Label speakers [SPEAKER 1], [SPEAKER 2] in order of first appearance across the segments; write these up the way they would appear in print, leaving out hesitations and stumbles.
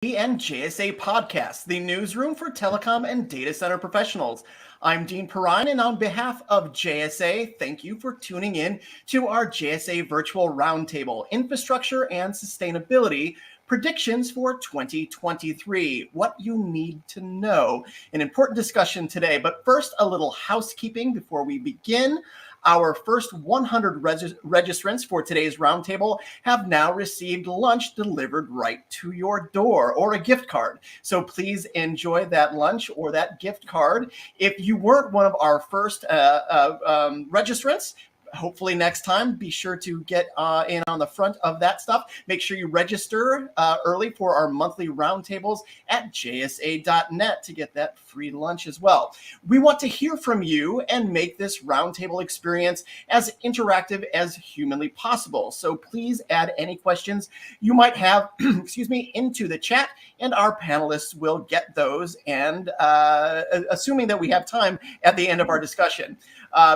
[SPEAKER 1] And JSA Podcast, the newsroom for telecom and data center professionals. I'm Dean Perrine, and on behalf of JSA, thank you for tuning in to our JSA Virtual Roundtable, Infrastructure and Sustainability Predictions for 2023. What you need to know. An important discussion today, but first, a little housekeeping before we begin. Our first 100 registrants for today's roundtable have now received lunch delivered right to your door or a gift card. So please enjoy that lunch or that gift card. If you weren't one of our first registrants, hopefully next time, be sure to get in on the front of that stuff. Make sure you register early for our monthly roundtables at jsa.net to get that free lunch as well. We want to hear from you and make this roundtable experience as interactive as humanly possible. So please add any questions you might have, into the chat, and our panelists will get those. And assuming that we have time at the end of our discussion.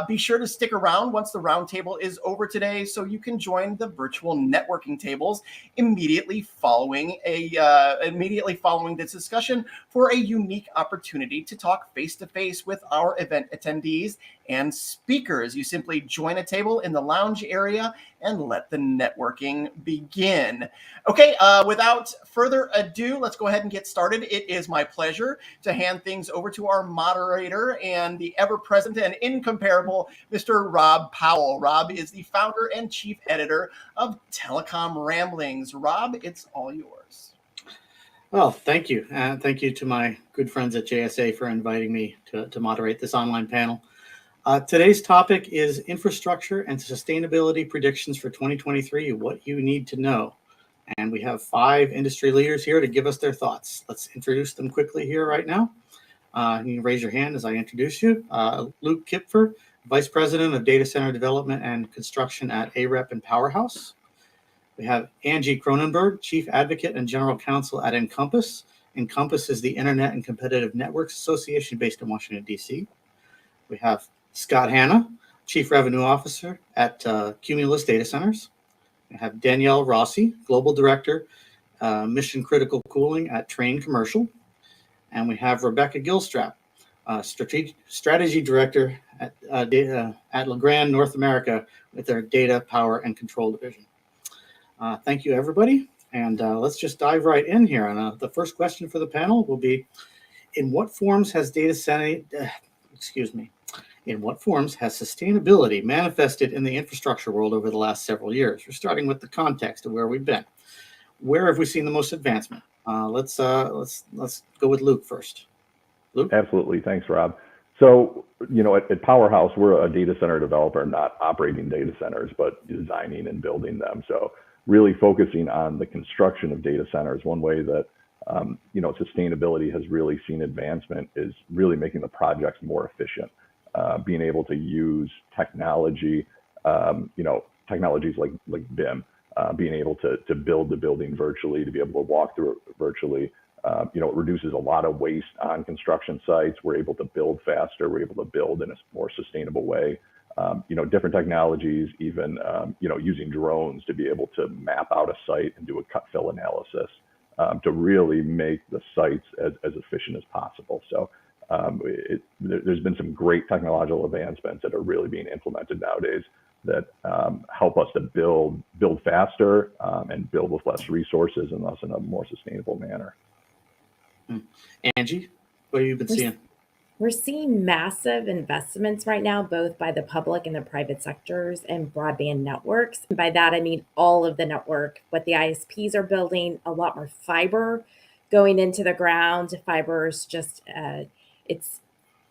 [SPEAKER 1] Be sure to stick around once the roundtable is over today so you can join the virtual networking tables immediately following this discussion for a unique opportunity to talk face-to-face with our event attendees and speakers. You simply join a table in the lounge area and let the networking begin. Okay, without further ado, let's go ahead and get started. It is my pleasure to hand things over to our moderator and the ever-present and incomparable Mr. Rob Powell. Rob is the founder and chief editor of Telecom Ramblings. Rob, it's all yours.
[SPEAKER 2] Well, thank you. Thank you to my good friends at JSA for inviting me to moderate this online panel. Today's topic is infrastructure and sustainability predictions for 2023, what you need to know. And we have 5 industry leaders here to give us their thoughts. Let's introduce them quickly here right now. You can raise your hand as I introduce you. Luke Kipfer, Vice President of Data Center Development and Construction at AREP and Powerhouse. We have Angie Cronenberg, Chief Advocate and General Counsel at Encompass. Encompass is the Internet and Competitive Networks Association based in Washington, D.C. We have Scott Hanna, Chief Revenue Officer at Cumulus Data Centers. We have Danielle Rossi, Global Director, Mission Critical Cooling at Train Commercial. And we have Rebecca Gilstrap, Strategy Director at Legrand North America with their Data, Power, and Control Division. Thank you, everybody. And let's just dive right in here. And the first question for the panel will be, in what forms has sustainability manifested in the infrastructure world over the last several years? We're starting with the context of where we've been. Where have we seen the most advancement? Let's go with Luke first. Luke?
[SPEAKER 3] Absolutely. Thanks, Rob. So, at Powerhouse, we're a data center developer, not operating data centers, but designing and building them. So really focusing on the construction of data centers. One way that, sustainability has really seen advancement is really making the projects more efficient. Being able to use technology, technologies like BIM, being able to build the building virtually, to be able to walk through it virtually. It reduces a lot of waste on construction sites. We're able to build faster. We're able to build in a more sustainable way. Different technologies, even, using drones to be able to map out a site and do a cut fill analysis to really make the sites as efficient as possible. So there's been some great technological advancements that are really being implemented nowadays that help us to build faster and build with less resources and thus in a more sustainable manner.
[SPEAKER 2] Angie, what have you been seeing?
[SPEAKER 4] We're seeing massive investments right now, both by the public and the private sectors in broadband networks. And by that, I mean all of the network, what the ISPs are building, a lot more fiber going into the ground. Fiber is just, it's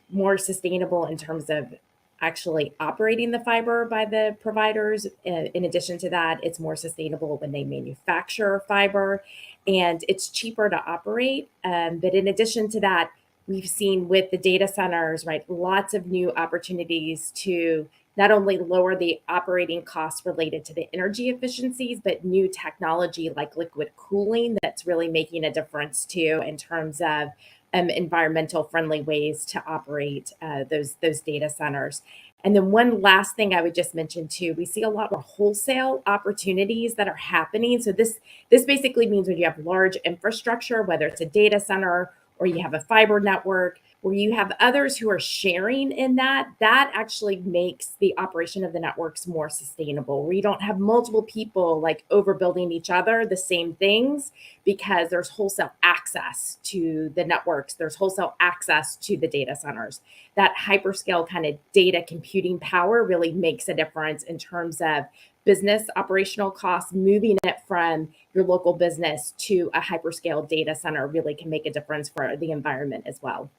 [SPEAKER 4] more sustainable in terms of actually operating the fiber by the providers. In addition to that, it's more sustainable when they manufacture fiber, and it's cheaper to operate. But in addition to that, we've seen with the data centers, right, lots of new opportunities to not only lower the operating costs related to the energy efficiencies, but new technology like liquid cooling that's really making a difference too in terms of environmental friendly ways to operate those data centers. And then one last thing I would just mention too, we see a lot more wholesale opportunities that are happening. So this basically means when you have large infrastructure, whether it's a data center or you have a fiber network, where you have others who are sharing in that actually makes the operation of the networks more sustainable, where you don't have multiple people like overbuilding each other the same things, because there's wholesale access to the networks, there's wholesale access to the data centers. That hyperscale kind of data computing power really makes a difference in terms of business operational costs. Moving it from your local business to a hyperscale data center really can make a difference for the environment as well.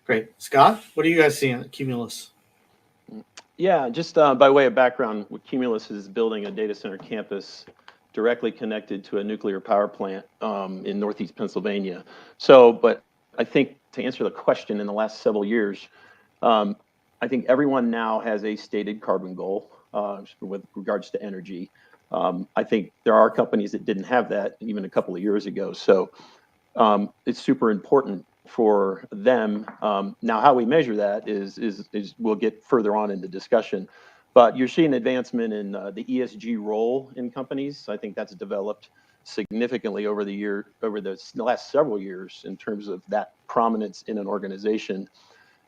[SPEAKER 2] Great. Scott, what are you guys seeing at Cumulus?
[SPEAKER 5] Yeah, just by way of background, Cumulus is building a data center campus directly connected to a nuclear power plant in Northeast Pennsylvania. So, but I think to answer the question, in the last several years, I think everyone now has a stated carbon goal with regards to energy. I think there are companies that didn't have that even a couple of years ago. So it's super important for them. Now, how we measure that is we'll get further on in the discussion. But you're seeing advancement in the ESG role in companies. I think that's developed significantly over the last several years in terms of that prominence in an organization.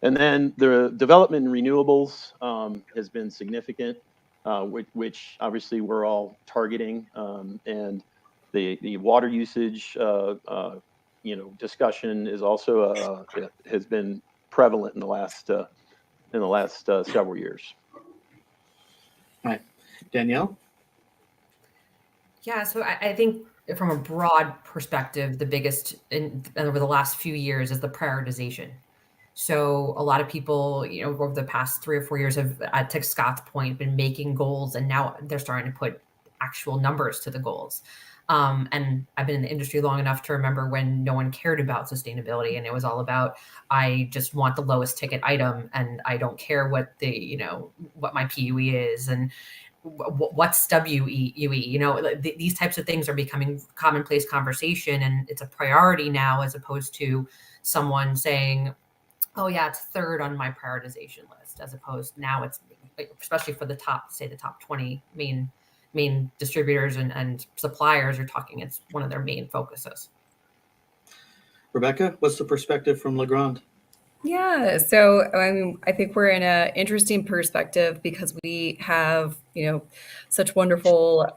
[SPEAKER 5] And then the development in renewables has been significant, which obviously we're all targeting, and the water usage discussion is also has been prevalent in the last several years.
[SPEAKER 2] All right, Danielle.
[SPEAKER 6] Yeah, so I think from a broad perspective, the biggest over the last few years is the prioritization. So a lot of people, over the past 3 or 4 years have, to Scott's point, been making goals, and now they're starting to put actual numbers to the goals. And I've been in the industry long enough to remember when no one cared about sustainability, and it was all about, I just want the lowest ticket item, and I don't care what what my PUE is, and what's WUE. These types of things are becoming commonplace conversation, and it's a priority now, as opposed to someone saying, oh yeah, it's third on my prioritization list, as opposed now it's, especially for the top 20 main distributors and suppliers are talking, it's one of their main focuses.
[SPEAKER 2] Rebecca, what's the perspective from Legrand?
[SPEAKER 7] Yeah, so I think we're in an interesting perspective because we have, such wonderful,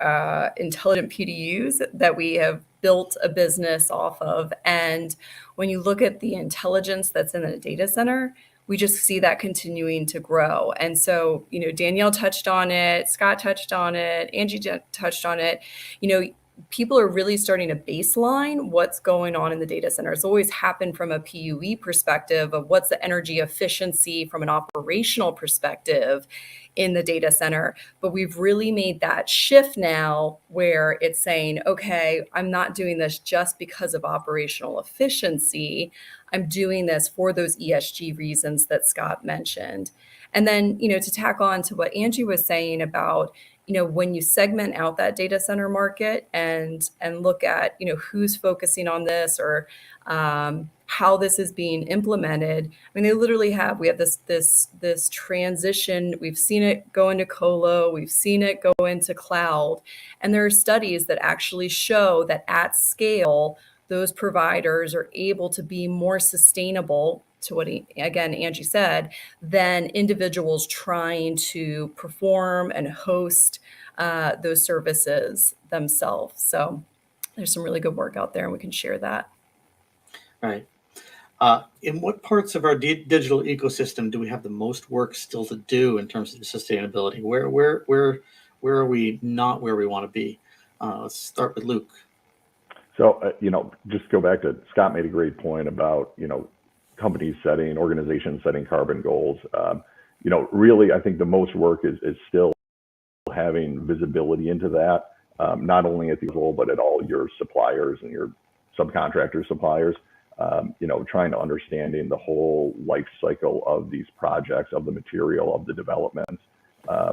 [SPEAKER 7] intelligent PDUs that we have built a business off of. And when you look at the intelligence that's in the data center, we just see that continuing to grow. And so, Danielle touched on it, Scott touched on it, Angie touched on it. People are really starting to baseline what's going on in the data center. It's always happened from a PUE perspective of what's the energy efficiency from an operational perspective in the data center. But we've really made that shift now where it's saying, okay, I'm not doing this just because of operational efficiency. I'm doing this for those ESG reasons that Scott mentioned. And then, to tack on to what Angie was saying about, when you segment out that data center market and look at, who's focusing on this or how this is being implemented. I mean, we have this transition. We've seen it go into colo. We've seen it go into cloud. And there are studies that actually show that at scale, those providers are able to be more sustainable, to what, again, Angie said, than individuals trying to perform and host those services themselves. So there's some really good work out there, and we can share that.
[SPEAKER 2] All right. In what parts of our digital ecosystem do we have the most work still to do in terms of sustainability? Where are we not where we want to be? Let's start with Luke.
[SPEAKER 3] So, just go back to Scott made a great point about, organizations setting carbon goals. Really, I think the most work is still having visibility into that, not only at the level, but at all your suppliers and your subcontractor suppliers, trying to understanding the whole life cycle of these projects, of the material, of the development. A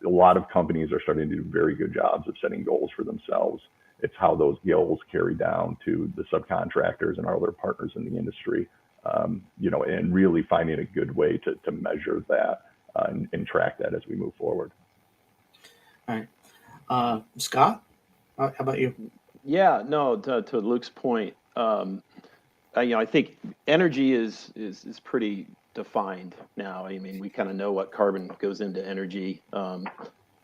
[SPEAKER 3] lot of companies are starting to do very good jobs of setting goals for themselves. it's how those goals carry down to the subcontractors and our other partners in the industry. And really finding a good way to measure that and track that as we move forward.
[SPEAKER 2] All right. Scott, how about you?
[SPEAKER 5] Yeah, no, to Luke's point, I think energy is pretty defined now. I mean, we kind of know what carbon goes into energy.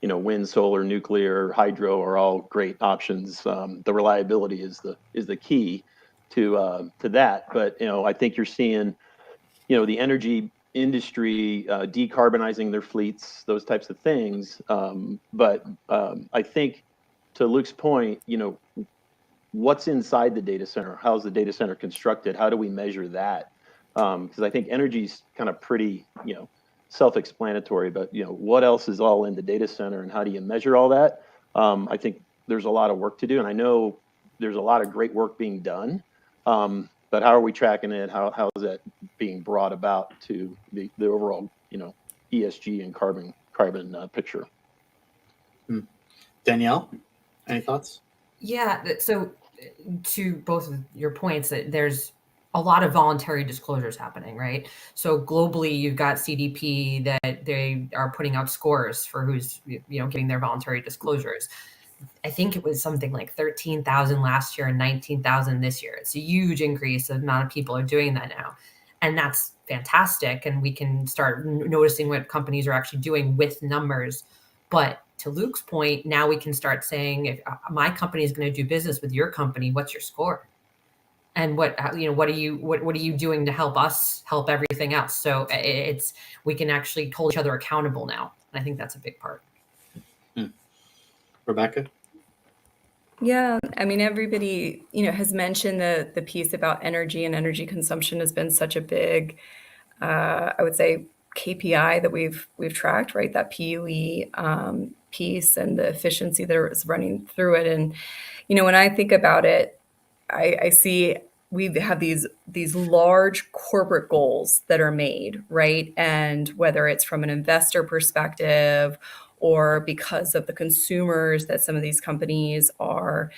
[SPEAKER 5] Wind, solar, nuclear, hydro are all great options. The reliability is the key to that. But I think you're seeing the energy industry decarbonizing their fleets, those types of things. But I think, to Luke's point, what's inside the data center? How's the data center constructed? How do we measure that? Because I think energy's kind of pretty, self-explanatory, but what else is all in the data center, and how do you measure all that? I think there's a lot of work to do, and I know there's a lot of great work being done. But how are we tracking it? How is that being brought about to the overall, ESG and carbon picture?
[SPEAKER 2] Danielle, any thoughts?
[SPEAKER 6] Yeah. So to both of your points, that there's a lot of voluntary disclosures happening, right? So globally, you've got CDP that they are putting out scores for who's getting their voluntary disclosures. I think it was something like 13,000 last year and 19,000 this year. It's a huge increase. The amount of people are doing that now. And that's fantastic. And we can start noticing what companies are actually doing with numbers. But to Luke's point, now we can start saying, if my company is going to do business with your company, what's your score? And what are you doing to help us help everything else? So we can actually hold each other accountable now. And I think that's a big part.
[SPEAKER 2] Rebecca?
[SPEAKER 7] Yeah, I mean, everybody, has mentioned the piece about energy, and energy consumption has been such a big, I would say, KPI that we've tracked, right? That PUE piece and the efficiency that is running through it. And, when I think about it, I see we have these large corporate goals that are made, right? And whether it's from an investor perspective or because of the consumers that some of these companies are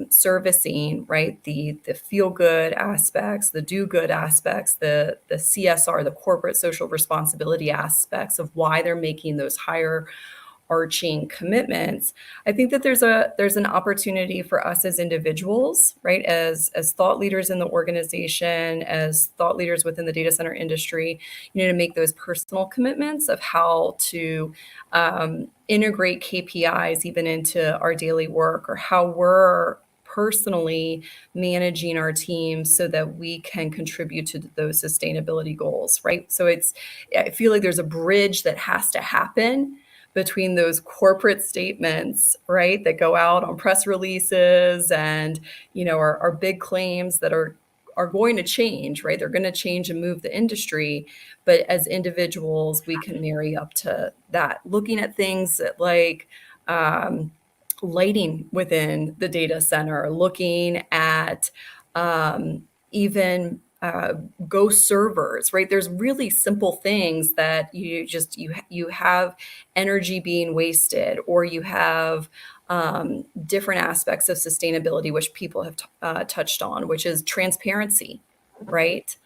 [SPEAKER 7] servicing, right? The feel good aspects, the do good aspects, the CSR, the corporate social responsibility aspects of why they're making those higher arching commitments. I think that there's an opportunity for us as individuals, right? As thought leaders in the organization, as thought leaders within the data center industry, to make those personal commitments of how to integrate KPIs even into our daily work, or how we're personally managing our team so that we can contribute to those sustainability goals, right? So I feel like there's a bridge that has to happen between those corporate statements, right, that go out on press releases and, our big claims that are going to change, right? They're going to change and move the industry. But as individuals, we can marry up to that. Looking at things like lighting within the data center, looking at even ghost servers, right? There's really simple things that you have energy being wasted, or you have different aspects of sustainability, which people have touched on, which is transparency, right?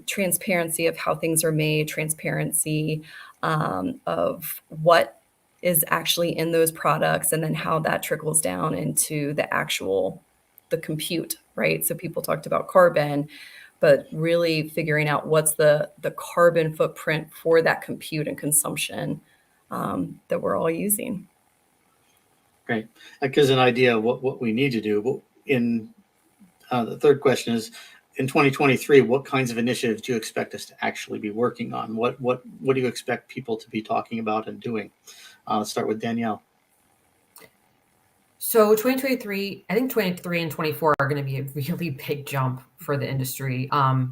[SPEAKER 7] Transparency of how things are made, transparency of what is actually in those products, and then how that trickles down into the compute, right? So people talked about carbon, but really figuring out what's the carbon footprint for that compute and consumption that we're all using.
[SPEAKER 2] Great. That gives an idea of what we need to do. In the third question is, in 2023, what kinds of initiatives do you expect us to actually be working on? What do you expect people to be talking about and doing? Let's start with Danielle.
[SPEAKER 6] So 2023, I think 23 and 24 are going to be a really big jump for the industry.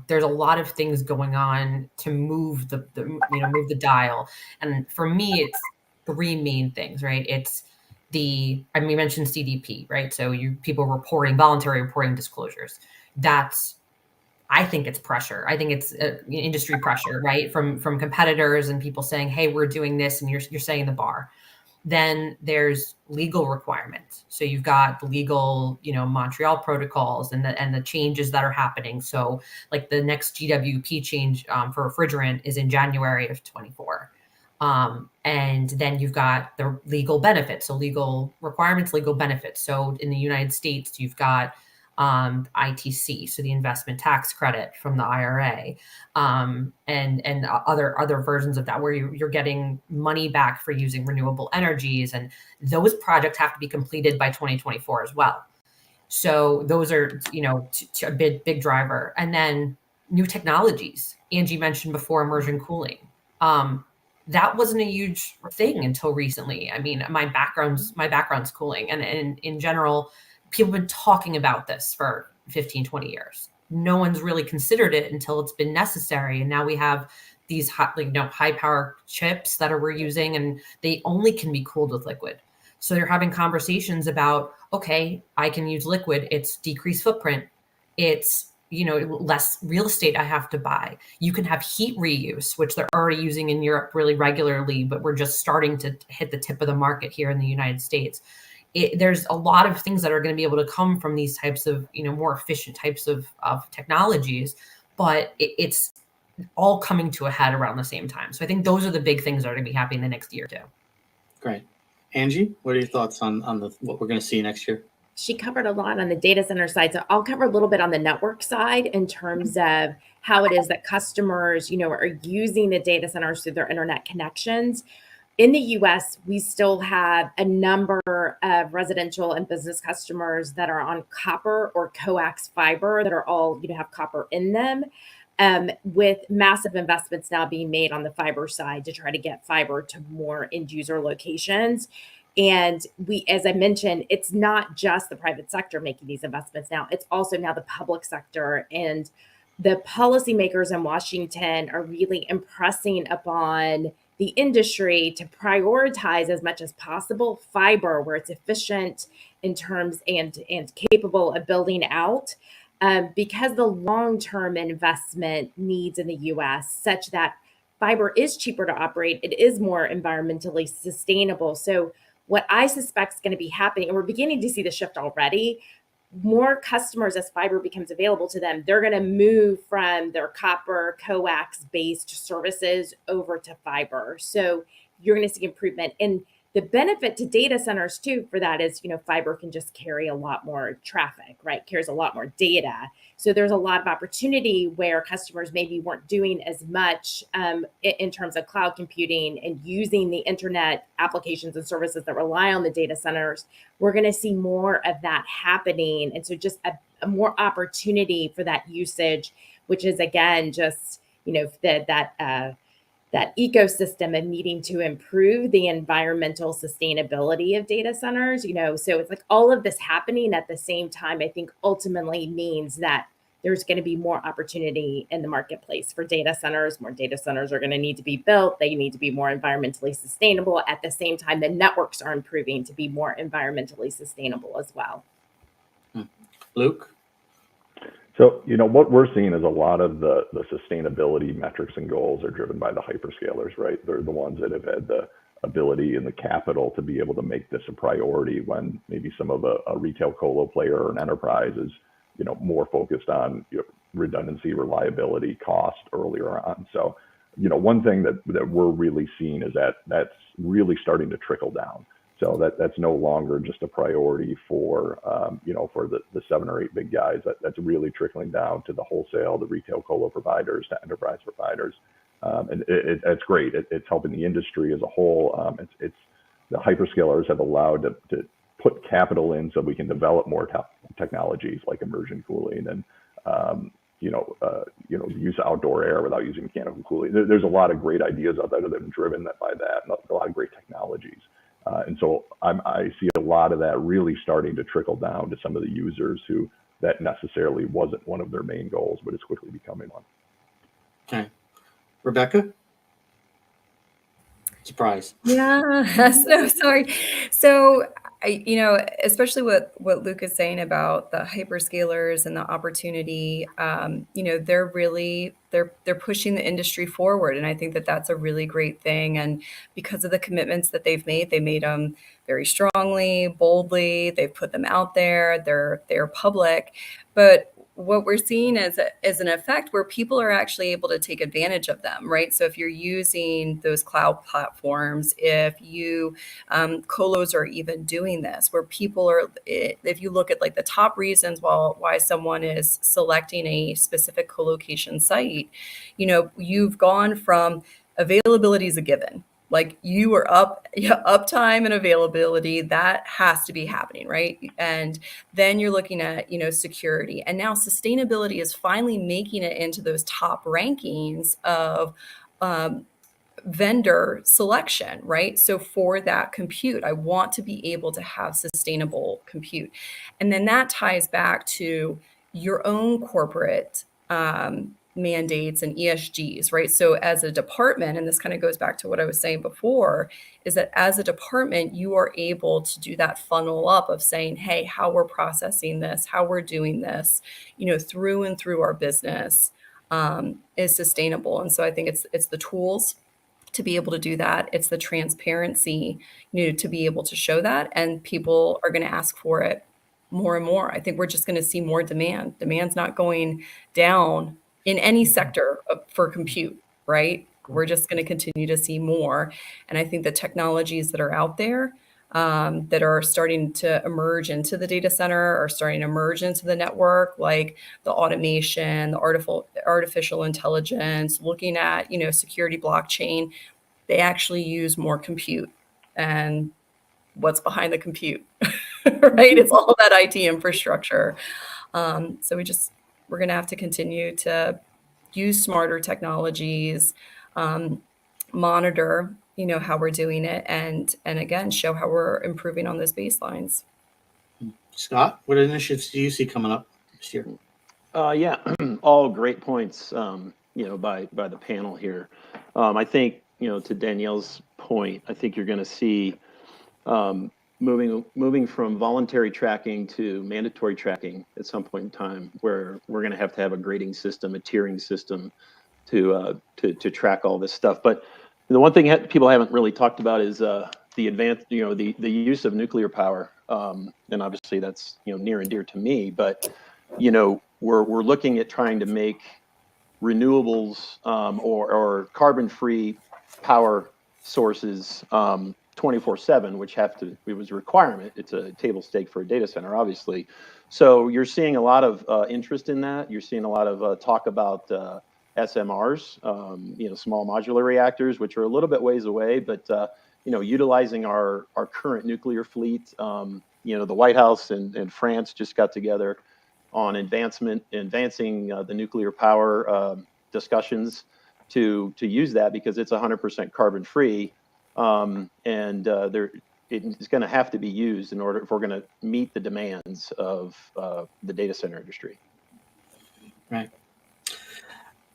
[SPEAKER 6] There's a lot of things going on to move move the dial. And for me, it's three main things, right? It's we mentioned CDP, right? So people reporting, voluntary reporting disclosures. I think it's pressure. I think it's industry pressure, right? From competitors and people saying, hey, we're doing this, and you're saying the bar. Then there's legal requirements. So you've got the legal, Montreal protocols and the changes that are happening. So like the next GWP change for refrigerant is in January of 24. And then you've got the legal benefits. So legal requirements, legal benefits. So in the United States, you've got ITC, so the investment tax credit from the IRA, and other versions of that, where you're getting money back for using renewable energies, and those projects have to be completed by 2024 as well. So those are a big driver. And then new technologies. Angie mentioned before immersion cooling. That wasn't a huge thing until recently. I mean, my background's cooling, and in general, people have been talking about this for 15, 20 years. No one's really considered it until it's been necessary. And now we have these high power chips that we're using, and they only can be cooled with liquid. So you're having conversations about, okay, I can use liquid. It's decreased footprint. It's, less real estate I have to buy. You can have heat reuse, which they're already using in Europe really regularly, but we're just starting to hit the tip of the market here in the United States. There's a lot of things that are going to be able to come from these types of, more efficient types of technologies, but it's all coming to a head around the same time. So I think those are the big things that are going to be happening the next year too.
[SPEAKER 2] Great. Angie, what are your thoughts on what we're going to see next year?
[SPEAKER 4] She covered a lot on the data center side. So I'll cover a little bit on the network side in terms of how it is that customers, are using the data centers through their internet connections. In the US, we still have a number of residential and business customers that are on copper or coax fiber that are all, have copper in them, with massive investments now being made on the fiber side to try to get fiber to more end user locations. And as I mentioned, it's not just the private sector making these investments now, it's also now the public sector. And the policymakers in Washington are really impressing upon the industry to prioritize as much as possible fiber where it's efficient in terms and capable of building out, because the long-term investment needs in the US such that fiber is cheaper to operate, it is more environmentally sustainable. So what I suspect is going to be happening, and we're beginning to see the shift already, more customers, as fiber becomes available to them, they're going to move from their copper coax based services over to fiber. So you're going to see improvement. And the benefit to data centers too for that is, fiber can just carry a lot more traffic, right? Carries a lot more data. So there's a lot of opportunity where customers maybe weren't doing as much in terms of cloud computing and using the internet applications and services that rely on the data centers. We're going to see more of that happening. And so just a more opportunity for that usage, which is again, just, that ecosystem of needing to improve the environmental sustainability of data centers, so it's like all of this happening at the same time, I think ultimately means that there's going to be more opportunity in the marketplace for data centers. More data centers are going to need to be built. They need to be more environmentally sustainable. At the same time, the networks are improving to be more environmentally sustainable as well.
[SPEAKER 2] Luke?
[SPEAKER 3] So, what we're seeing is a lot of the sustainability metrics and goals are driven by the hyperscalers, right? They're the ones that have had the ability and the capital to be able to make this a priority when maybe some of a retail colo player or an enterprise is, more focused on redundancy, reliability, cost earlier on. So, one thing that we're really seeing is that that's really starting to trickle down. So that's no longer just a priority for, for the 7 or 8 big guys. That's really trickling down to the wholesale, the retail colo providers, to enterprise providers. And it's great. It's helping the industry as a whole. It's the hyperscalers have allowed to put capital in so we can develop more technologies like immersion cooling and, use outdoor air without using mechanical cooling. There's a lot of great ideas out there that have been driven by that, and a lot of great technologies. And so I see a lot of that really starting to trickle down to some of the users who that necessarily wasn't one of their main goals, but it's quickly becoming one.
[SPEAKER 2] Okay. Rebecca? Surprise.
[SPEAKER 7] Yeah, so sorry. So Especially what Luke is saying about the hyperscalers and the opportunity, they're pushing the industry forward, and I think that that's a really great thing. And because of the commitments that they made them very strongly, boldly. They've put them out there. They're public, but what we're seeing as an effect where people are actually able to take advantage of them, right? So if you're using those cloud platforms, if you colos are even doing this, where people are, if you look at like the top reasons why someone is selecting a specific colocation site, you've gone from availability is a given. Like you are uptime and availability, that has to be happening, right? And then you're looking at, security. And now sustainability is finally making it into those top rankings of vendor selection, right? So for that compute, I want to be able to have sustainable compute. And then that ties back to your own corporate mandates and ESGs, right? So as a department, and this kind of goes back to what I was saying before, is that as a department, you are able to do that funnel up of saying, hey, how we're processing this, how we're doing this, through and through our business is sustainable. And so I think it's the tools to be able to do that. It's the transparency, to be able to show that, and people are going to ask for it more and more. I think we're just going to see more demand. Demand's not going down in any sector for compute, right? We're just going to continue to see more. And I think the technologies that are out there that are starting to emerge into the data center are starting to emerge into the network, like the automation, the artificial intelligence, looking at, security blockchain. They actually use more compute. And what's behind the compute, right? It's all that IT infrastructure. So we're going to have to continue to use smarter technologies, monitor, how we're doing it, and again, show how we're improving on those baselines.
[SPEAKER 2] Scott, what initiatives do you see coming up this year?
[SPEAKER 5] Yeah, all great points, by the panel here. I think, to Danielle's point, I think you're going to see moving from voluntary tracking to mandatory tracking at some point in time, where we're going to have a grading system, a tiering system to track all this stuff. But the one thing people haven't really talked about is the advanced, the use of nuclear power, and obviously that's near and dear to me. But we're looking at trying to make renewables or carbon-free power sources 24/7, which it was a requirement. It's a table stake for a data center, obviously. So you're seeing a lot of interest in that. You're seeing a lot of talk about SMRs, small modular reactors, which are a little bit ways away, but utilizing our current nuclear fleet. The White House and France just got together on advancing the nuclear power discussions to use that, because it's 100% carbon free, and it's going to have to be used in order if we're going to meet the demands of the data center industry.
[SPEAKER 2] Right.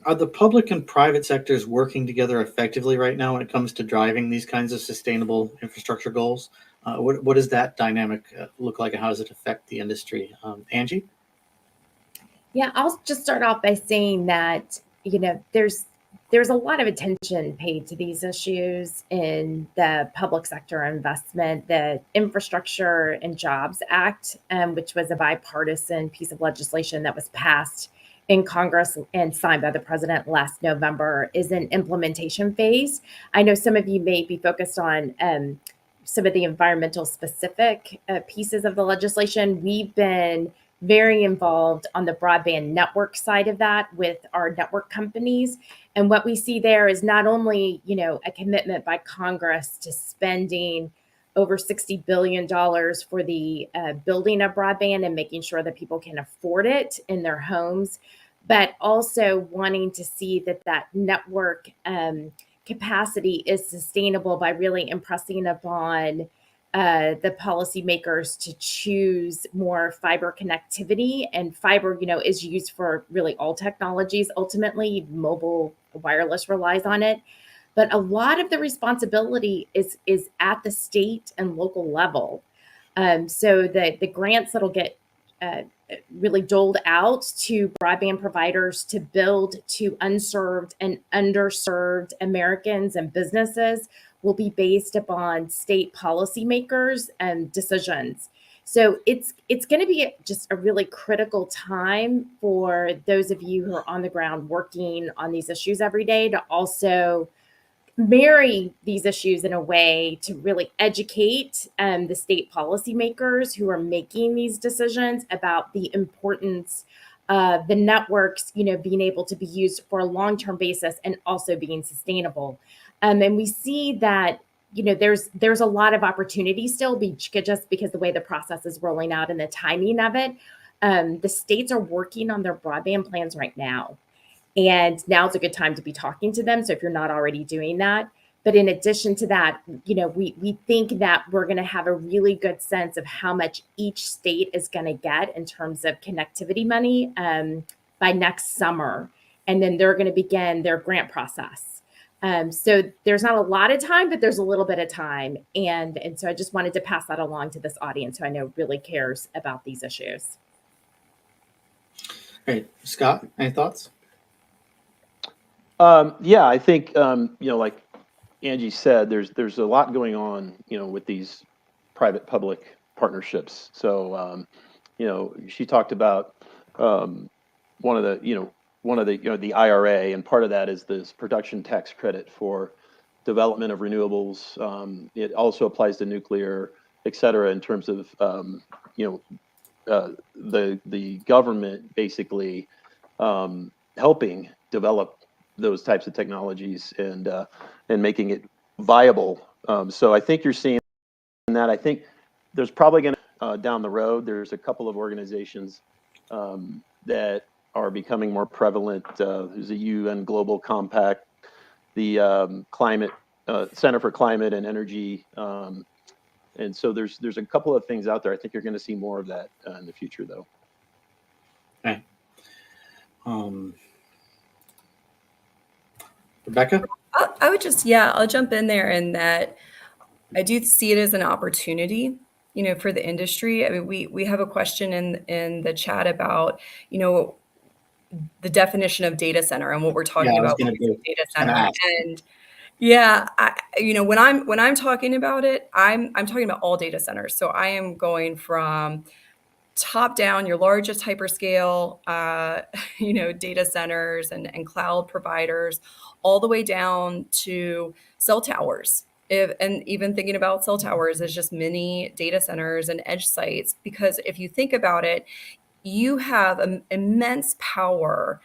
[SPEAKER 2] Are the public and private sectors working together effectively right now when it comes to driving these kinds of sustainable infrastructure goals? What does that dynamic look like, and how does it affect the industry? Angie?
[SPEAKER 4] Yeah, I'll just start off by saying that, there's a lot of attention paid to these issues in the public sector investment. The Infrastructure and Jobs Act, which was a bipartisan piece of legislation that was passed in Congress and signed by the president last November, is in implementation phase. I know some of you may be focused on some of the environmental specific pieces of the legislation. We've been very involved on the broadband network side of that with our network companies. And what we see there is not only, a commitment by Congress to spending over $60 billion for the building of broadband and making sure that people can afford it in their homes, but also wanting to see that network capacity is sustainable by really impressing upon the policymakers to choose more fiber connectivity. And fiber, is used for really all technologies. Ultimately, mobile wireless relies on it. But a lot of the responsibility is at the state and local level. So the grants that'll get really doled out to broadband providers to build to unserved and underserved Americans and businesses will be based upon state policymakers and decisions. So it's going to be just a really critical time for those of you who are on the ground working on these issues every day to also marry these issues in a way to really educate the state policymakers who are making these decisions about the importance of the networks, being able to be used for a long-term basis and also being sustainable. And we see that there's a lot of opportunity still, just because the way the process is rolling out and the timing of it. The states are working on their broadband plans right now. And now's a good time to be talking to them. So if you're not already doing that, but in addition to that, we think that we're going to have a really good sense of how much each state is going to get in terms of connectivity money by next summer. And then they're going to begin their grant process. So there's not a lot of time, but there's a little bit of time. And so I just wanted to pass that along to this audience who I know really cares about these issues.
[SPEAKER 2] Great. Scott, any thoughts?
[SPEAKER 5] Yeah, I think like Angie said, there's a lot going on, with these private-public partnerships. So, she talked about one of the IRA, and part of that is this production tax credit for development of renewables. It also applies to nuclear, et cetera, in terms of the government basically helping develop those types of technologies and making it viable. So I think you're seeing that. I think there's probably going to down the road, there's a couple of organizations that are becoming more prevalent. There's a UN Global Compact, the Climate Center for Climate and Energy, and so there's a couple of things out there. I think you're going to see more of that in the future, though.
[SPEAKER 2] Okay. Rebecca?
[SPEAKER 7] I would just, I'll jump in there in that I do see it as an opportunity, for the industry. I mean, we have a question in the chat about, the definition of data center and what we're talking about with data center. And when I'm talking about it, I'm talking about all data centers. So I am going from top down, your largest hyperscale, data centers and cloud providers, all the way down to cell towers. And even thinking about cell towers as just mini data centers and edge sites, because if you think about it, you have immense power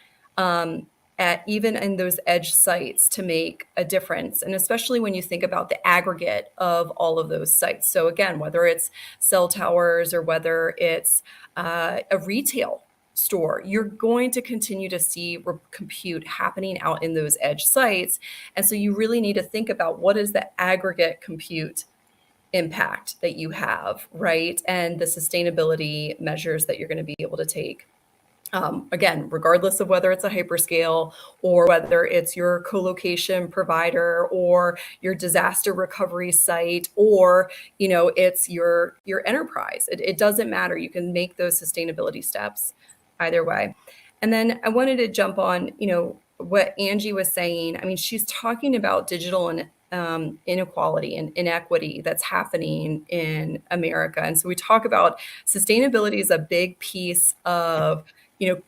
[SPEAKER 7] even in those edge sites to make a difference. And especially when you think about the aggregate of all of those sites. So again, whether it's cell towers or whether it's a retail store, you're going to continue to see compute happening out in those edge sites. And so you really need to think about what is the aggregate compute impact that you have, right? And the sustainability measures that you're going to be able to take. Again, regardless of whether it's a hyperscale or whether it's your co-location provider or your disaster recovery site or, it's your enterprise. It doesn't matter. You can make those sustainability steps either way. And then I wanted to jump on, what Angie was saying. I mean, she's talking about digital and inequality and inequity that's happening in America. And so we talk about sustainability is a big piece of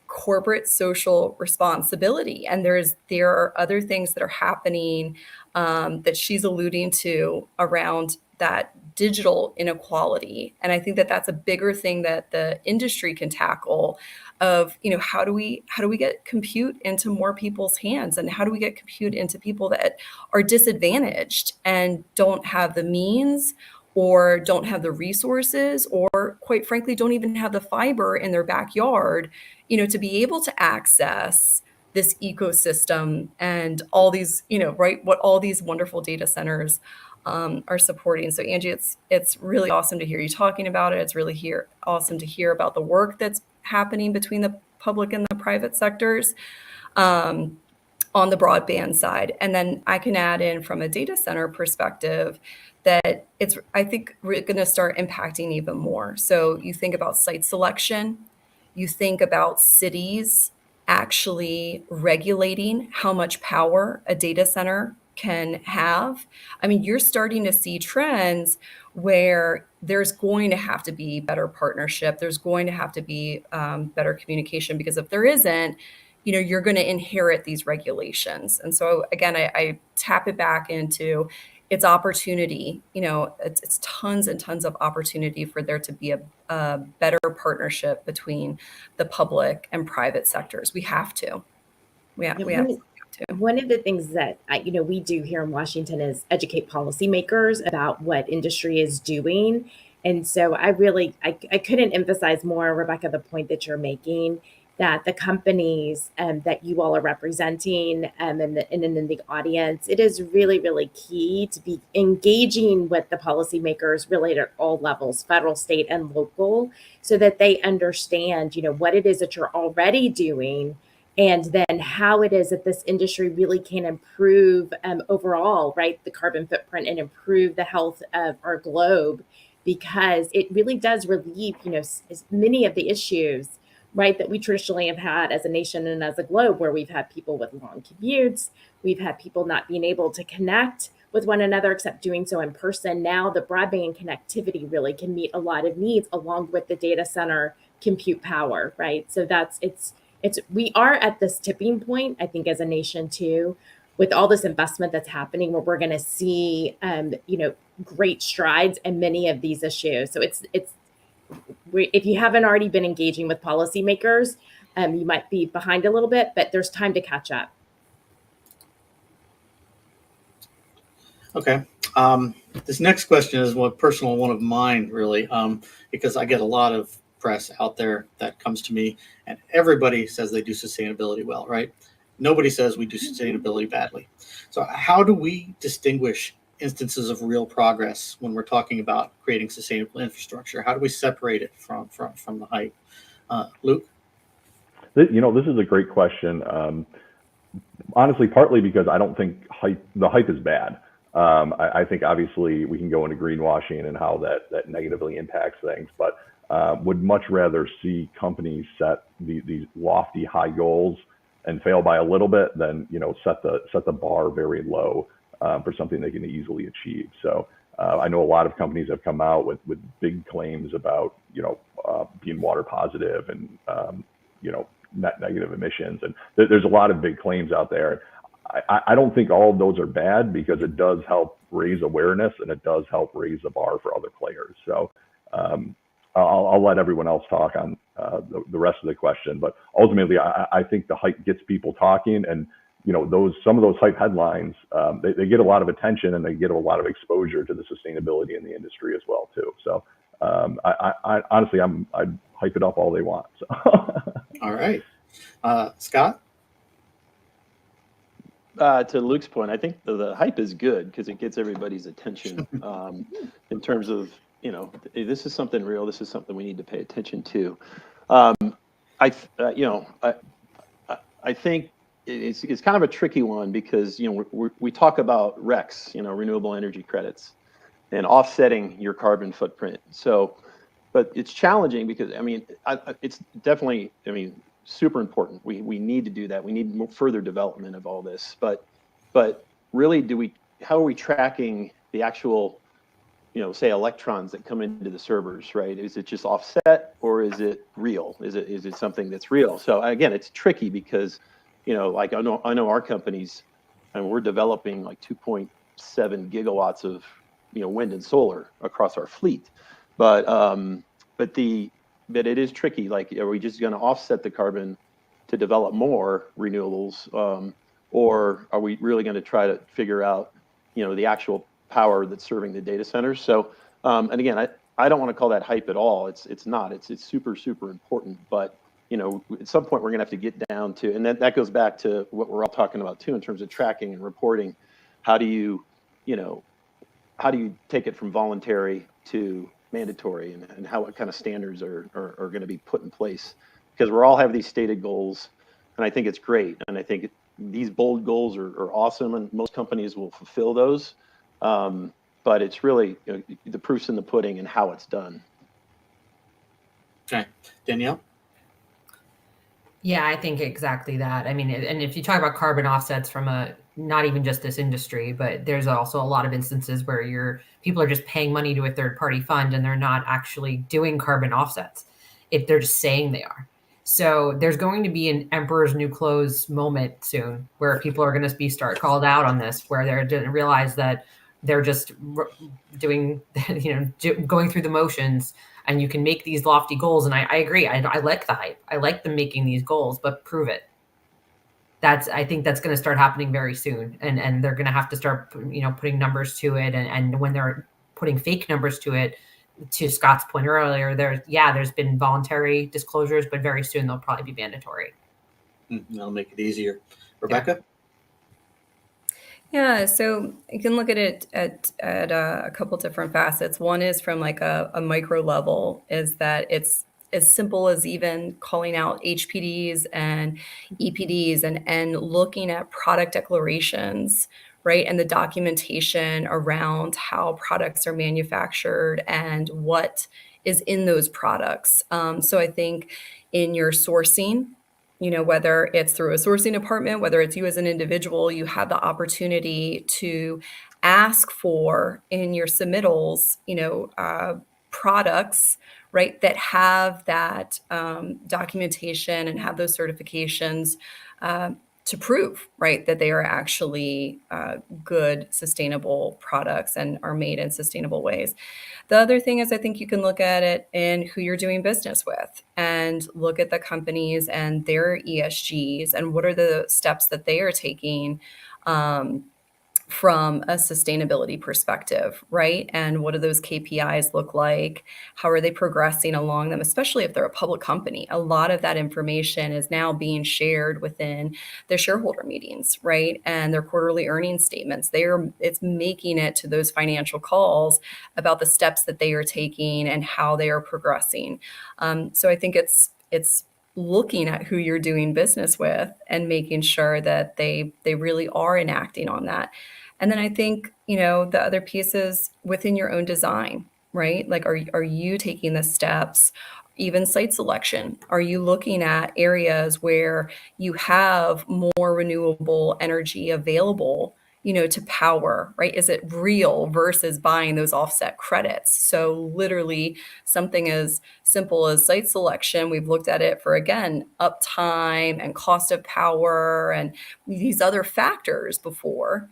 [SPEAKER 7] corporate social responsibility. And there are other things that are happening that she's alluding to around that digital inequality. And I think that that's a bigger thing that the industry can tackle of, how do we get compute into more people's hands, and how do we get compute into people that are disadvantaged and don't have the means or don't have the resources, or quite frankly, don't even have the fiber in their backyard, to be able to access this ecosystem and all these, right, what all these wonderful data centers are supporting. So Angie, it's really awesome to hear you talking about it. It's really awesome to hear about the work that's happening between the public and the private sectors. on the broadband side. And then I can add in from a data center perspective that I think we're going to start impacting even more. So you think about site selection, you think about cities actually regulating how much power a data center can have. I mean, you're starting to see trends where there's going to have to be better partnership. There's going to have to be better communication, because if there isn't, you're going to inherit these regulations. And so again, I tap it back into its opportunity. It's tons and tons of opportunity for there to be a better partnership between the public and private sectors. We have to. We have to.
[SPEAKER 4] One of the things that we do here in Washington is educate policymakers about what industry is doing. And so I couldn't emphasize more, Rebecca, the point that you're making, that the companies that you all are representing and in the audience, it is really, really key to be engaging with the policymakers really at all levels, federal, state, and local, so that they understand, what it is that you're already doing, and then how it is that this industry really can improve overall, right, the carbon footprint and improve the health of our globe, because it really does relieve, many of the issues, right, that we traditionally have had as a nation and as a globe, where we've had people with long commutes, we've had people not being able to connect with one another except doing so in person. Now the broadband connectivity really can meet a lot of needs, along with the data center compute power, right? So we are at this tipping point, I think, as a nation too, with all this investment that's happening, where we're going to see, great strides in many of these issues. So if you haven't already been engaging with policymakers, you might be behind a little bit, but there's time to catch up.
[SPEAKER 2] Okay. This next question is one personal one of mine, really, because I get a lot of press out there that comes to me, and everybody says they do sustainability well, right? Nobody says we do sustainability badly. So how do we distinguish instances of real progress when we're talking about creating sustainable infrastructure? How do we separate it from the hype? Luke?
[SPEAKER 3] This is a great question. Honestly, partly because I don't think the hype is bad. I think obviously we can go into greenwashing and how that negatively impacts things, but would much rather see companies set these lofty high goals and fail by a little bit than set the bar very low for something they can easily achieve. So I know a lot of companies have come out with big claims about being water positive and net negative emissions, and there's a lot of big claims out there. I don't think all of those are bad, because it does help raise awareness and it does help raise the bar for other players. So I'll let everyone else talk on the rest of the question, but ultimately I think the hype gets people talking, and some of those hype headlines, they get a lot of attention and they get a lot of exposure to the sustainability in the industry as well too. So I honestly, I'd hype it up all they want. So.
[SPEAKER 2] All right, Scott.
[SPEAKER 5] To Luke's point, I think the hype is good because it gets everybody's attention in terms of, this is something real. This is something we need to pay attention to. I think it's kind of a tricky one, because we talk about RECs, renewable energy credits, and offsetting your carbon footprint. So, but it's challenging because it's definitely super important. We need to do that. We need further development of all this. But really, how are we tracking the actual, say, electrons that come into the servers, right? Is it just offset, or is it real? Is it something that's real? So again, it's tricky because, like I know our companies, and we're developing like 2.7 gigawatts of wind and solar across our fleet, but it is tricky. Like, are we just going to offset the carbon to develop more renewables, or are we really going to try to figure out, the actual power that's serving the data centers? So, and again, I don't want to call that hype at all. It's not. It's super, super important. But at some point we're going to have to get down to, and that goes back to what we're all talking about too in terms of tracking and reporting. How do you take it from voluntary to mandatory, and what kind of standards are going to be put in place? Because we're all have these stated goals, and I think it's great, and I think these bold goals are awesome, and most companies will fulfill those. But it's really, the proof's in the pudding and how it's done.
[SPEAKER 2] Okay, Danielle.
[SPEAKER 6] Yeah, I think exactly that. I mean, and if you talk about carbon offsets from not even just this industry, but there's also a lot of instances where people are just paying money to a third party fund and they're not actually doing carbon offsets. If they're just saying they are. So there's going to be an emperor's new clothes moment soon where people are going to be called out on this, where they're going to realize that they're just doing, going through the motions, and you can make these lofty goals. And I agree. I like the hype. I like them making these goals, but prove it. I think that's going to start happening very soon. And they're going to have to start, putting numbers to it. And when they're putting fake numbers to it, to Scott's point earlier, there's been voluntary disclosures, but very soon they'll probably be mandatory.
[SPEAKER 2] That'll make it easier. Rebecca?
[SPEAKER 7] Yeah, so you can look at it at a couple different facets. One is from like a micro level, is that it's as simple as even calling out HPDs and EPDs and looking at product declarations, right? And the documentation around how products are manufactured and what is in those products. So I think in your sourcing, whether it's through a sourcing department, whether it's you as an individual, you have the opportunity to ask for in your submittals, products, right, that have that documentation and have those certifications to prove, right, that they are actually good, sustainable products and are made in sustainable ways. The other thing is I think you can look at it in who you're doing business with and look at the companies and their ESGs and what are the steps that they are taking from a sustainability perspective, right? And what do those KPIs look like? How are they progressing along them, especially if they're a public company? A lot of that information is now being shared within their shareholder meetings, right? And their quarterly earnings statements. It's making it to those financial calls about the steps that they are taking and how they are progressing. So I think it's looking at who you're doing business with and making sure that they really are enacting on that. And then I think, the other pieces within your own design, right? Like, are you taking the steps, even site selection? Are you looking at areas where you have more renewable energy available, to power, right? Is it real versus buying those offset credits? So literally something as simple as site selection, we've looked at it for, again, uptime and cost of power and these other factors before,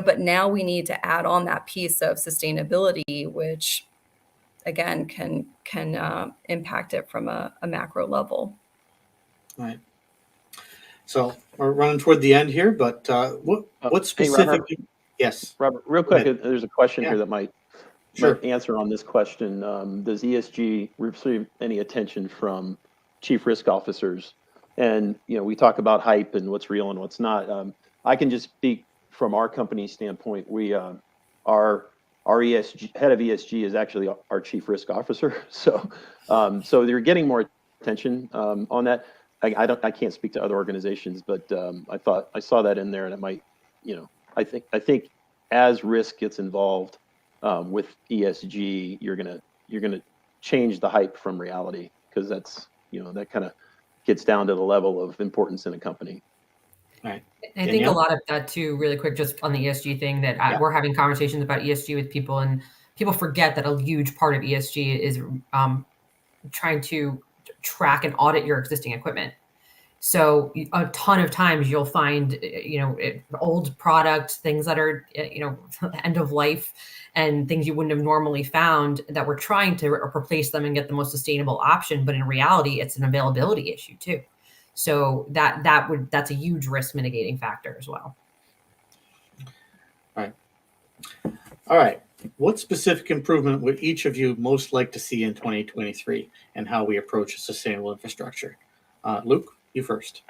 [SPEAKER 7] but now we need to add on that piece of sustainability, which again can impact it from a macro level.
[SPEAKER 2] All right. So we're running toward the end here, but what specifically?
[SPEAKER 5] Hey,
[SPEAKER 2] Yes,
[SPEAKER 5] Robert, real quick, there's a question here that might answer on this question. Does ESG receive any attention from chief risk officers? And we talk about hype and what's real and what's not. I can just speak from our company standpoint. We our ESG head of ESG is actually our chief risk officer. So they're getting more attention on that. I can't speak to other organizations, but I thought I saw that in there, and it might, I think as risk gets involved with ESG, you're gonna change the hype from reality, because that's that kind of gets down to the level of importance in a company.
[SPEAKER 2] Right.
[SPEAKER 6] I think a lot of that too, really quick, just on the ESG thing, that we're having conversations about ESG with people, and people forget that a huge part of ESG is trying to track and audit your existing equipment. So a ton of times you'll find, old product, things that are, end of life, and things you wouldn't have normally found, that we're trying to replace them and get the most sustainable option. But in reality, it's an availability issue too. So that's a huge risk mitigating factor as well.
[SPEAKER 2] All right. What specific improvement would each of you most like to see in 2023 and how we approach sustainable infrastructure? Luke, you first.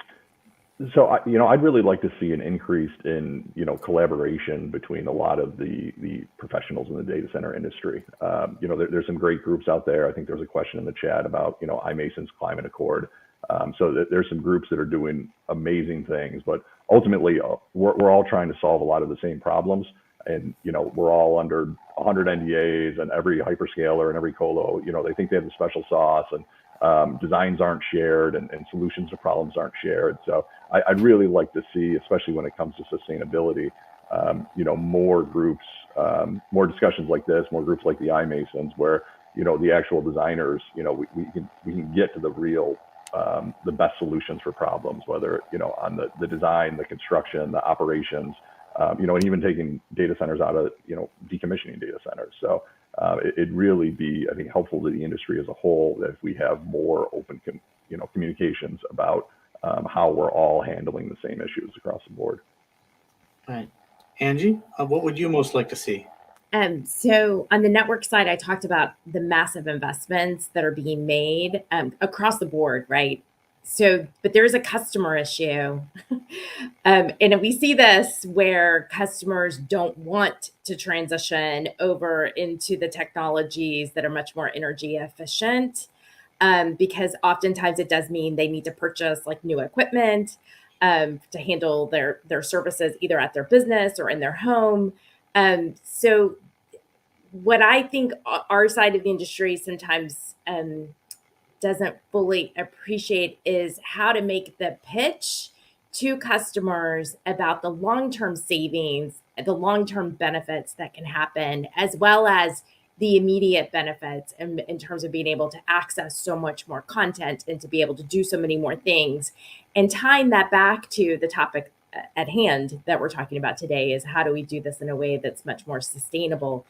[SPEAKER 3] So, I'd really like to see an increase in, collaboration between a lot of the professionals in the data center industry. There's some great groups out there. I think there was a question in the chat about, iMason's Climate Accord. So there's some groups that are doing amazing things, but ultimately we're all trying to solve a lot of the same problems. And, we're all under 100 NDAs, and every hyperscaler and every colo, they think they have the special sauce, and designs aren't shared, and solutions to problems aren't shared. So I'd really like to see, especially when it comes to sustainability, more groups, more discussions like this, more groups like the iMasons, where, the actual designers, we can get to the real, the best solutions for problems, whether, on the design, the construction, the operations, and even taking data centers out of, decommissioning data centers. So it'd really be, I think, helpful to the industry as a whole that if we have more open, communications about how we're all handling the same issues across the board.
[SPEAKER 2] All right. Angie, what would you most like to see?
[SPEAKER 4] So on the network side, I talked about the massive investments that are being made across the board, right? So, but there's a customer issue. And we see this where customers don't want to transition over into the technologies that are much more energy efficient, because oftentimes it does mean they need to purchase like new equipment to handle their services either at their business or in their home. So what I think our side of the industry sometimes doesn't fully appreciate is how to make the pitch to customers about the long-term savings, the long-term benefits that can happen, as well as the immediate benefits in terms of being able to access so much more content and to be able to do so many more things. And tying that back to the topic at hand that we're talking about today is how do we do this in a way that's much more sustainable?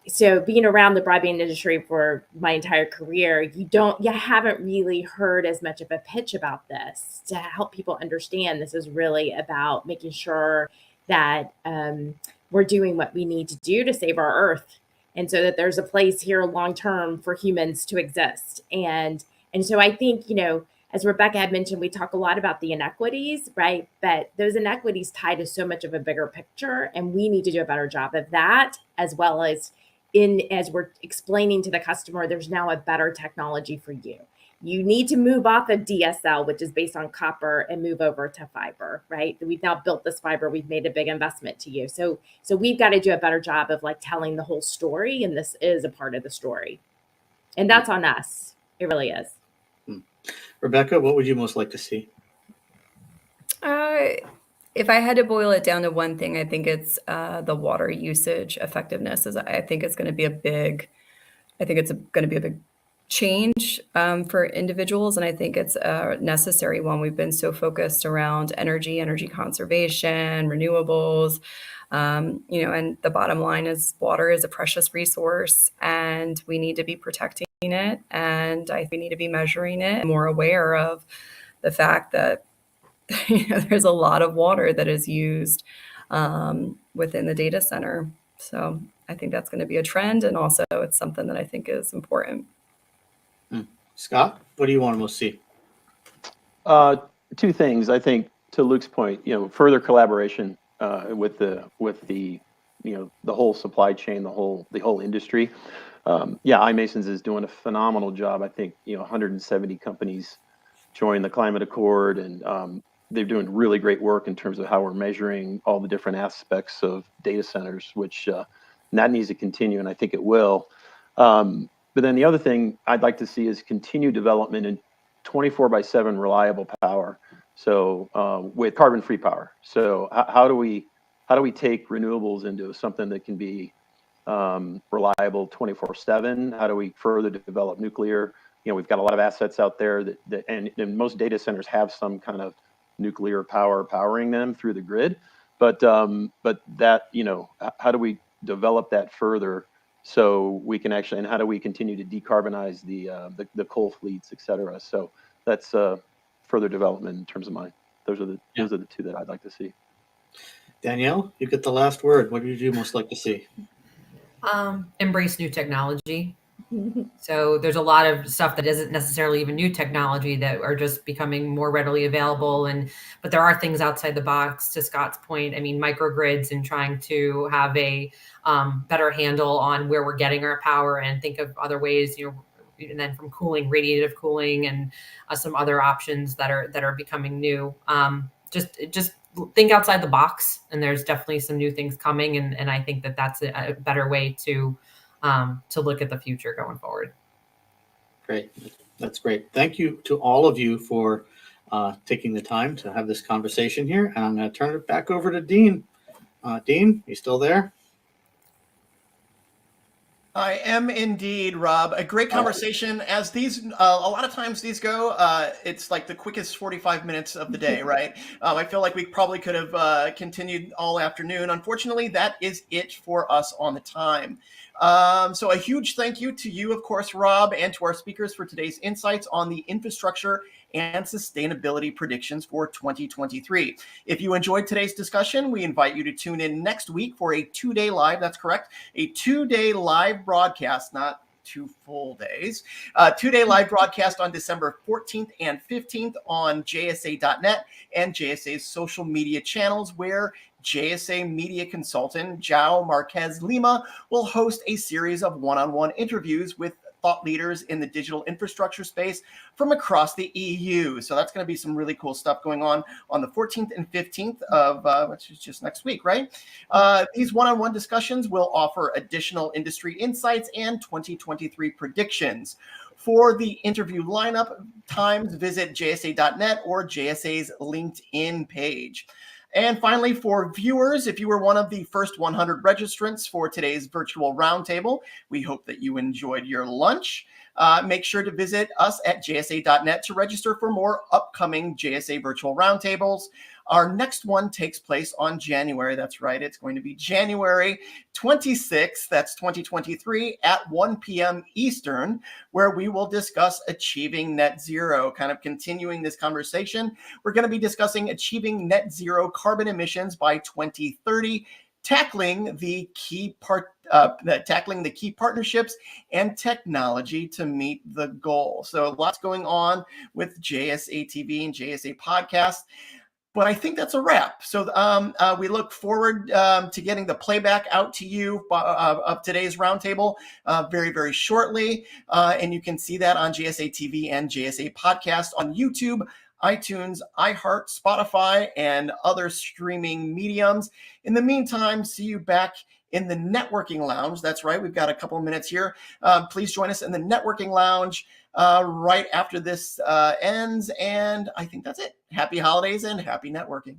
[SPEAKER 4] So being around the broadband industry for my entire career, you haven't really heard as much of a pitch about this to help people understand this is really about making sure that we're doing what we need to do to save our earth, and so that there's a place here long term for humans to exist. And so I think, as Rebecca had mentioned, we talk a lot about the inequities, right? But those inequities tie to so much of a bigger picture, and we need to do a better job of that, as well as as we're explaining to the customer, there's now a better technology for you. You need to move off of DSL, which is based on copper, and move over to fiber, right? We've now built this fiber. We've made a big investment to you. So we've got to do a better job of like telling the whole story, and this is a part of the story. And that's on us. It really is.
[SPEAKER 2] Rebecca, what would you most like to see?
[SPEAKER 7] If I had to boil it down to one thing, I think it's the water usage effectiveness. I think it's going to be a big change for individuals, and I think it's a necessary one. We've been so focused around energy conservation, renewables, and the bottom line is water is a precious resource, and we need to be protecting it, and I think we need to be measuring it and more aware of the fact that there's a lot of water that is used within the data center. So I think that's going to be a trend, and also it's something that I think is important.
[SPEAKER 2] Scott, what do you want to most see?
[SPEAKER 5] Two things. I think, to Luke's point, further collaboration with the whole supply chain, the whole industry. iMasons is doing a phenomenal job. I think 170 companies joined the Climate Accord, and they're doing really great work in terms of how we're measuring all the different aspects of data centers, which that needs to continue, and I think it will. But then the other thing I'd like to see is continued development in 24/7 reliable power. So with carbon-free power. So how do we take renewables into something that can be reliable 24/7? How do we further develop nuclear? We've got a lot of assets out there and most data centers have some kind of nuclear power powering them through the grid. But that, how do we develop that further so we can actually, and how do we continue to decarbonize the coal fleets, et cetera? So that's further development in terms of mine. Those are the two that I'd like to see.
[SPEAKER 2] Danielle, you get the last word. What would you most like to see?
[SPEAKER 6] Embrace new technology. So there's a lot of stuff that isn't necessarily even new technology that are just becoming more readily available. But there are things outside the box, to Scott's point. I mean, microgrids and trying to have a better handle on where we're getting our power and think of other ways. and then from cooling, radiative cooling, and some other options that are becoming new. Just think outside the box, and there's definitely some new things coming, and I think that's a better way to look at the future going forward.
[SPEAKER 2] Great. That's great. Thank you to all of you for taking the time to have this conversation here. And I'm going to turn it back over to Dean. Dean, you still there?
[SPEAKER 1] I am indeed, Rob. A great conversation. As these, a lot of times these go, it's like the quickest 45 minutes of the day, right? I feel like we probably could have continued all afternoon. Unfortunately, that is it for us on the time. So a huge thank you to you, of course, Rob, and to our speakers for today's insights on the infrastructure and sustainability predictions for 2023. If you enjoyed today's discussion, we invite you to tune in next week for a 2-day live, that's correct, a 2-day live broadcast, not 2 full days, 2-day live broadcast on December 14th and 15th on jsa.net and JSA's social media channels, where JSA media consultant Jao Marquez Lima will host a series of one-on-one interviews with thought leaders in the digital infrastructure space from across the EU. So that's going to be some really cool stuff going on the 14th and 15th of, which is just next week, right? These one-on-one discussions will offer additional industry insights and 2023 predictions. For the interview lineup times, visit jsa.net or JSA's LinkedIn page. And finally, for viewers, if you were one of the first 100 registrants for today's virtual roundtable, we hope that you enjoyed your lunch. Make sure to visit us at jsa.net to register for more upcoming JSA virtual roundtables. Our next one takes place on January. That's right. It's going to be January 26th. That's 2023 at 1 p.m. Eastern, where we will discuss achieving net zero. Kind of continuing this conversation, we're going to be discussing achieving net zero carbon emissions by 2030, tackling the key partnerships and technology to meet the goal. So lots going on with JSA TV and JSA podcast. But I think that's a wrap. So we look forward to getting the playback out to you of today's roundtable very, very shortly. And you can see that on JSA TV and JSA podcast on YouTube, iTunes, iHeart, Spotify, and other streaming mediums. In the meantime, see you back in the networking lounge. That's right. We've got a couple of minutes here. Please join us in the networking lounge right after this ends. And I think that's it. Happy holidays and happy networking.